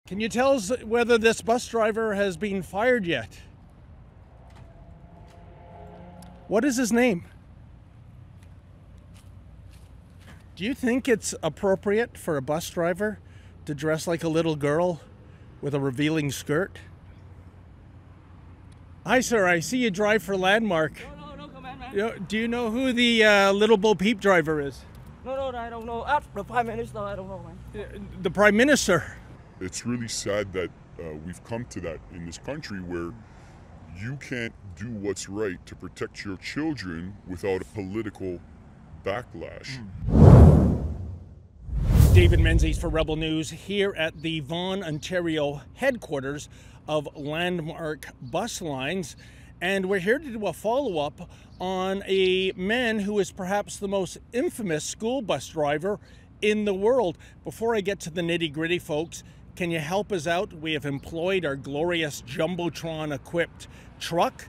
Can you tell us whether this bus driver has been fired yet? What is his name? Do you think it's appropriate for a bus driver to dress like a little girl with a revealing skirt? Hi, sir. I see you drive for Landmark. No comment, man. Do you know who the little Bo Peep driver is? No, I don't know. The Prime Minister, I don't know, man. The Prime Minister. It's really sad that we've come to that in this country where you can't do what's right to protect your children without a political backlash. David Menzies for Rebel News here at the Vaughan, Ontario headquarters of Landmark Bus Lines. And we're here to do a follow-up on a man who is perhaps the most infamous school bus driver in the world. Before I get to the nitty-gritty, folks, can you help us out? We have employed our glorious Jumbotron-equipped truck.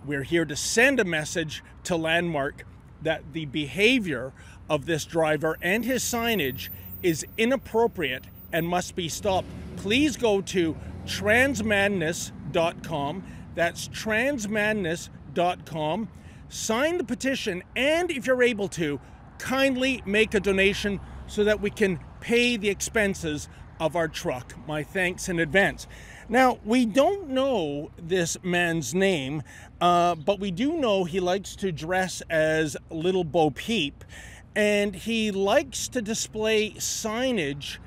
We're here to send a message to Landmark that the behavior of this driver and his signage is inappropriate and must be stopped. Please go to transmadness.com. That's transmadness.com. Sign the petition, and if you're able to, kindly make a donation so that we can pay the expenses of our truck. My thanks in advance. Now, we don't know this man's name, but we do know he likes to dress as Little Bo Peep, and he likes to display signage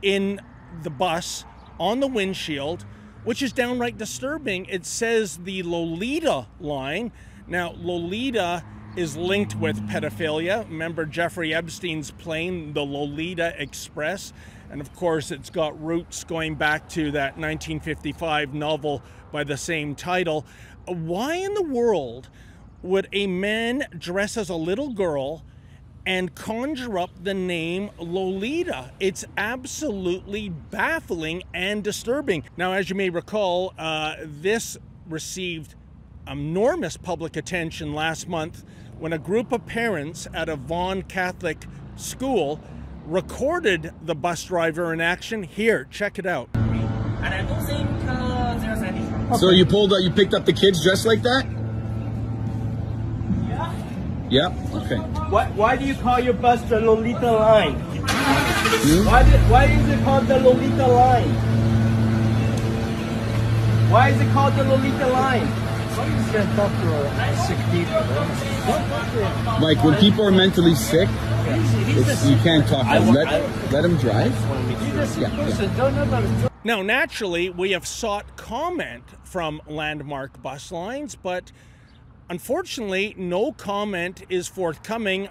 in the bus on the windshield, which is downright disturbing. It says the Lolita line. Now, Lolita is linked with pedophilia. Remember Jeffrey Epstein's plane, the Lolita Express? And of course, it's got roots going back to that 1955 novel by the same title. Why in the world would a man dress as a little girl and conjure up the name Lolita? It's absolutely baffling and disturbing. Now, as you may recall, this received enormous public attention last month when a group of parents at a Vaughan Catholic school recorded the bus driver in action. Here, check it out. And I don't think there's any problem. Okay. So you picked up the kids dressed like that? Yeah. Yeah? Okay. Why do you call your bus the Lolita line? Why is it called the Lolita line? Why is it called the Lolita line? Sick people. Like when people are mentally sick, you can't talk to them. Let them drive. Yeah. Now, naturally, we have sought comment from Landmark Bus Lines, but unfortunately, no comment is forthcoming,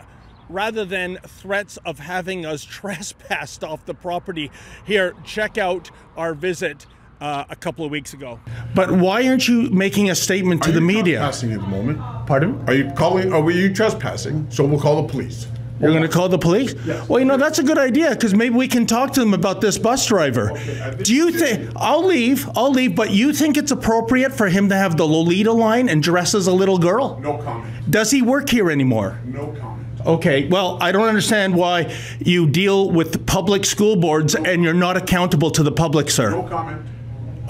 rather than threats of having us trespassed off the property. Here, check out our visit a couple of weeks ago. But why aren't you making a statement to the media? Are you trespassing at the moment? Pardon? Are you trespassing? So we'll call the police. You're going to call the police? Yes. Well, you know, that's a good idea, because maybe we can talk to them about this bus driver. Okay, Do you think, I'll leave, but you think it's appropriate for him to have the Lolita line and dress as a little girl? No comment. Does he work here anymore? No comment. Okay, well, I don't understand why you deal with public school boards and you're not accountable to the public, sir. No comment.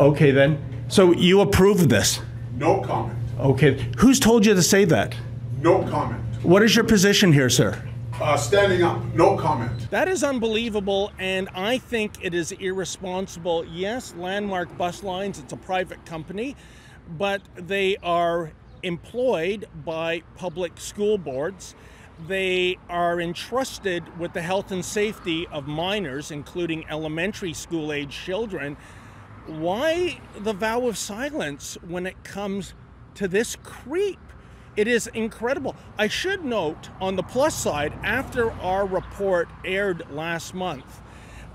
Okay, then. So you approve of this? No comment. Okay. Who's told you to say that? No comment. What is your position here, sir? Standing up. No comment. That is unbelievable, and I think it is irresponsible. Yes, Landmark Bus Lines, it's a private company, but they are employed by public school boards. They are entrusted with the health and safety of minors, including elementary school-age children. Why the vow of silence when it comes to this creep? It is incredible. I should note, on the plus side, after our report aired last month,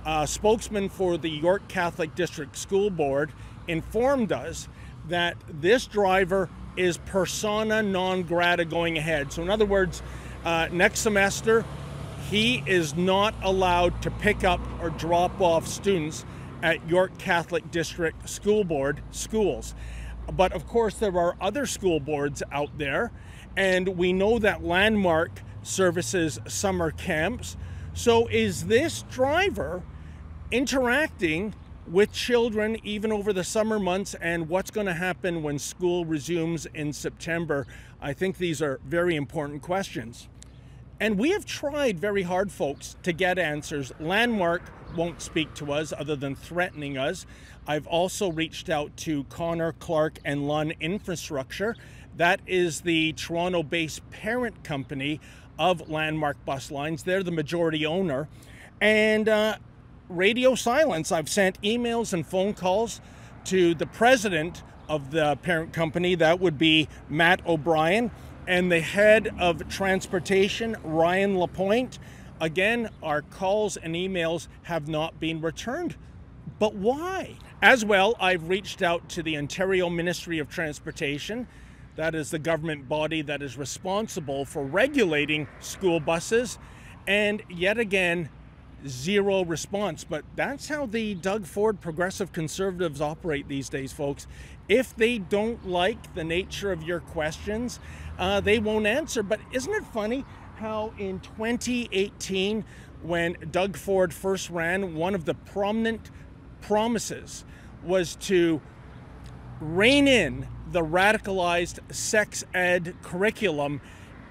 a spokesman for the York Catholic District School Board informed us that this driver is persona non grata going ahead. So in other words, next semester, he is not allowed to pick up or drop off students at York Catholic District School Board schools. But of course, there are other school boards out there, and we know that Landmark services summer camps. So is this driver interacting with children even over the summer months, and what's going to happen when school resumes in September? I think these are very important questions. And we have tried very hard, folks, to get answers. Landmark won't speak to us other than threatening us. I've also reached out to Connor, Clark, and Lunn Infrastructure. That is the Toronto-based parent company of Landmark Bus Lines. They're the majority owner. And radio silence. I've sent emails and phone calls to the president of the parent company. That would be Matt O'Brien. And the head of transportation, Ryan Lapointe. Again, our calls and emails have not been returned. But why? As well, I've reached out to the Ontario Ministry of Transportation. That is the government body that is responsible for regulating school buses. And yet again, zero response. But that's how the Doug Ford progressive conservatives operate these days, folks. If they don't like the nature of your questions, they won't answer. But isn't it funny how in 2018, when Doug Ford first ran, one of the prominent promises was to rein in the radicalized sex ed curriculum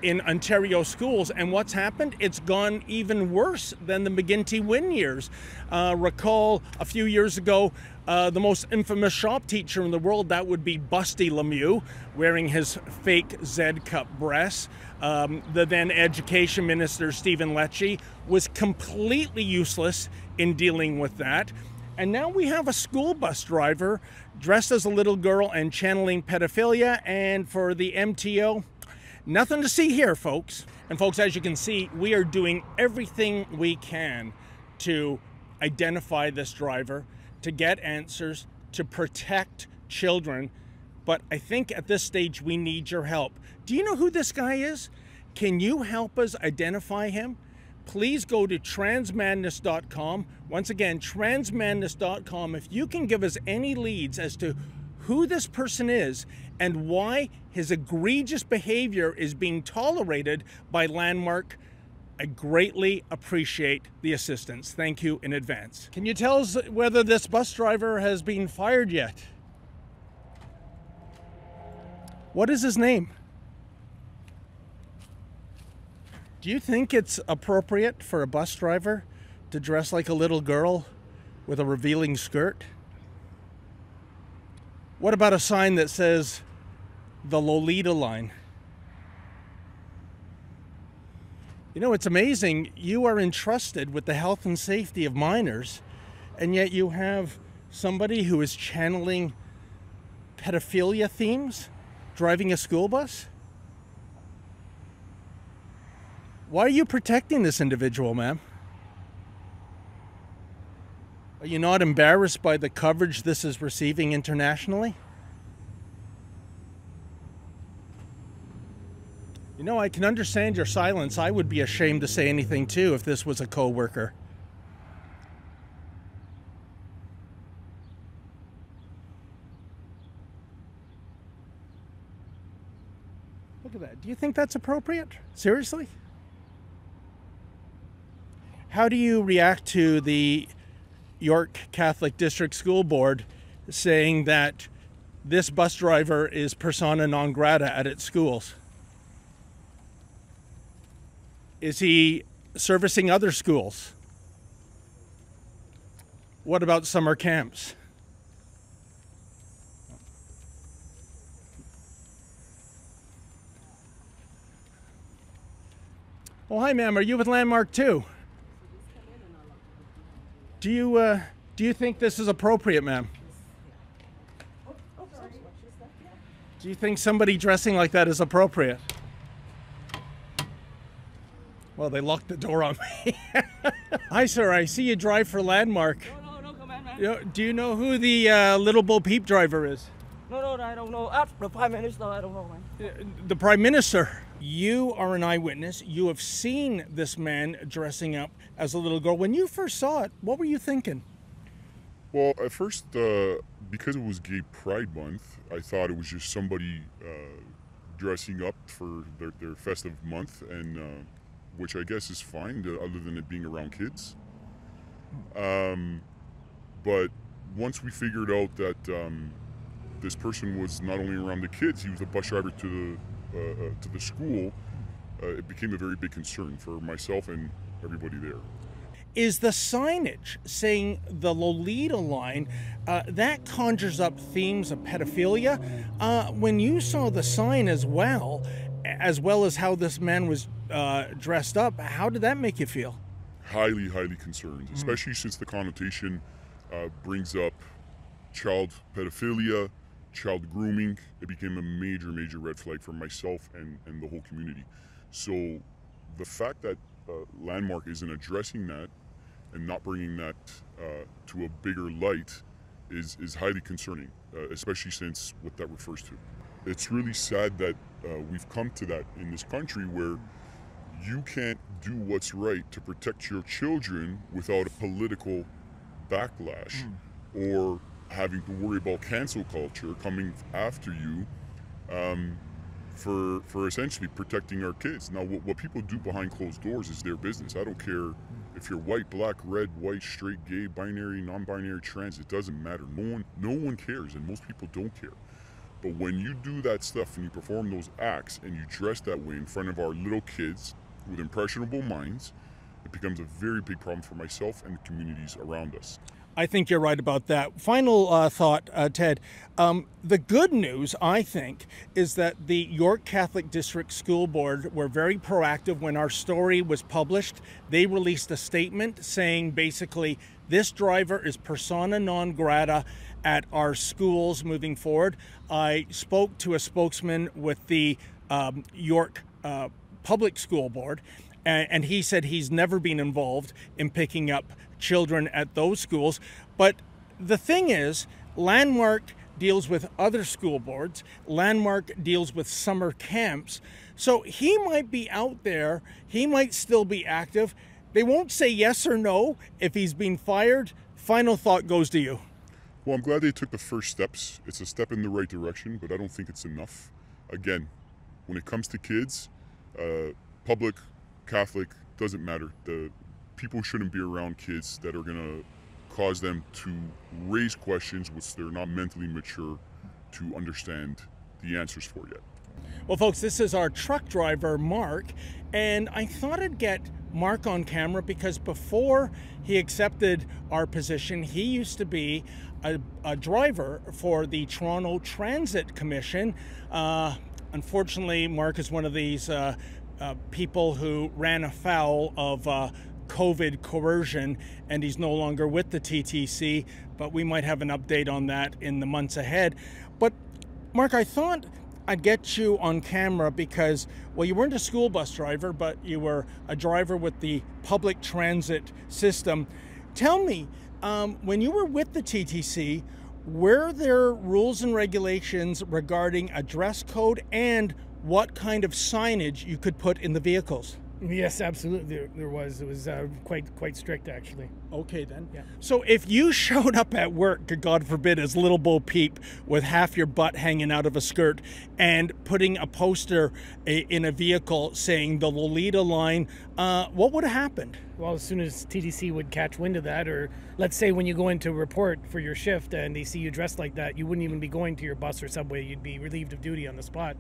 in Ontario schools, and what's happened? It's gone even worse than the McGuinty-Wynne years. Recall a few years ago, the most infamous shop teacher in the world, that would be Busty Lemieux, wearing his fake Z-cup breasts. The then education minister, Stephen Lecce, was completely useless in dealing with that. And now we have a school bus driver dressed as a little girl and channeling pedophilia, and for the MTO, nothing to see here, folks. And folks, as you can see, we are doing everything we can to identify this driver, to get answers, to protect children. But I think at this stage, we need your help. Do you know who this guy is? Can you help us identify him? Please go to transmadness.com. Once again, transmadness.com. If you can give us any leads as to who this person is and why his egregious behavior is being tolerated by Landmark, I greatly appreciate the assistance. Thank you in advance. Can you tell us whether this bus driver has been fired yet? What is his name? Do you think it's appropriate for a bus driver to dress like a little girl with a revealing skirt? What about a sign that says the Lolita line? You know, it's amazing. You are entrusted with the health and safety of minors, and yet you have somebody who is channeling pedophilia themes driving a school bus? Why are you protecting this individual, ma'am? Are you not embarrassed by the coverage this is receiving internationally? You know, I can understand your silence. I would be ashamed to say anything too if this was a co-worker. Look at that. Do you think that's appropriate? Seriously? How do you react to the York Catholic District School Board saying that this bus driver is persona non grata at its schools? Is he servicing other schools? What about summer camps? Oh, hi, ma'am. Are you with Landmark too? Do you think this is appropriate, ma'am? Do you think somebody dressing like that is appropriate? Well, they locked the door on me. Hi, sir. I see you drive for Landmark. No, come on, man. Do you know who the Little Bo Peep driver is? No, I don't know. Ask the Prime Minister, I don't know, man. The Prime Minister. You are an eyewitness. You have seen this man dressing up as a little girl. When you first saw it, what were you thinking? Well, at first, because it was Gay Pride Month, I thought it was just somebody dressing up for their festive month, and which I guess is fine, other than it being around kids. But once we figured out that this person was not only around the kids, he was a bus driver to the school, it became a very big concern for myself and everybody there. Is the signage saying the Lolita line, that conjures up themes of pedophilia? When you saw the sign as well as how this man was dressed up, how did that make you feel? Highly, highly concerned, especially since the connotation brings up child pedophilia, child grooming. It became a major, major red flag for myself and the whole community. So the fact that Landmark isn't addressing that and not bringing that to a bigger light is highly concerning, especially since what that refers to. It's really sad that we've come to that in this country where you can't do what's right to protect your children without a political backlash or having to worry about cancel culture coming after you for essentially protecting our kids. Now, what people do behind closed doors is their business. I don't care if you're white, black, red, white, straight, gay, binary, non-binary, trans. It doesn't matter. No one cares, and most people don't care. But when you do that stuff and you perform those acts and you dress that way in front of our little kids with impressionable minds, it becomes a very big problem for myself and the communities around us. I think you're right about that. Final thought, Ted. The good news, I think, is that the York Catholic District School Board were very proactive when our story was published. They released a statement saying basically this driver is persona non grata at our schools moving forward. I spoke to a spokesman with the York Public School Board, and he said he's never been involved in picking up children at those schools. But the thing is, Landmark deals with other school boards. Landmark deals with summer camps. So he might be out there. He might still be active. They won't say yes or no if he's been fired. Final thought goes to you. Well, I'm glad they took the first steps. It's a step in the right direction, but I don't think it's enough. Again, when it comes to kids, public, Catholic, doesn't matter. The people shouldn't be around kids that are going to cause them to raise questions which they're not mentally mature to understand the answers for yet. Well, folks, this is our truck driver, Mark, and I thought I'd get Mark on camera because before he accepted our position, he used to be a driver for the Toronto Transit Commission. Unfortunately, Mark is one of these people who ran afoul of COVID coercion, and he's no longer with the TTC, but we might have an update on that in the months ahead. But Mark, I thought I'd get you on camera because, well, you weren't a school bus driver, but you were a driver with the public transit system. Tell me, when you were with the TTC, were there rules and regulations regarding a dress code and what kind of signage you could put in the vehicles? Yes, absolutely. There was. It was quite strict, actually. Okay, then. Yeah. So if you showed up at work, God forbid, as Little Bo Peep with half your butt hanging out of a skirt and putting a poster in a vehicle saying the Lolita line, what would have happened? Well, as soon as TTC would catch wind of that, or let's say when you go in to report for your shift and they see you dressed like that, you wouldn't even be going to your bus or subway. You'd be relieved of duty on the spot.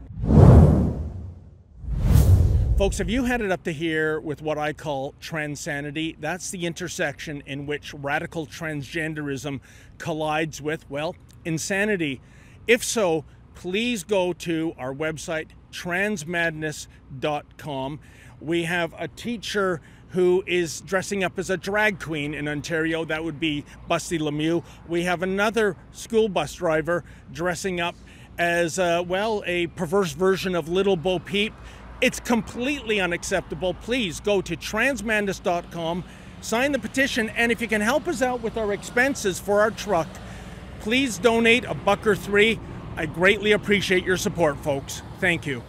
Folks, have you had it up to here with what I call transanity? That's the intersection in which radical transgenderism collides with, well, insanity. If so, please go to our website, transmadness.com. We have a teacher who is dressing up as a drag queen in Ontario. That would be Busty Lemieux. We have another school bus driver dressing up as, well, a perverse version of Little Bo Peep. It's completely unacceptable. Please go to transmadness.com, sign the petition, and if you can help us out with our expenses for our truck, please donate $1 or $3. I greatly appreciate your support, folks. Thank you.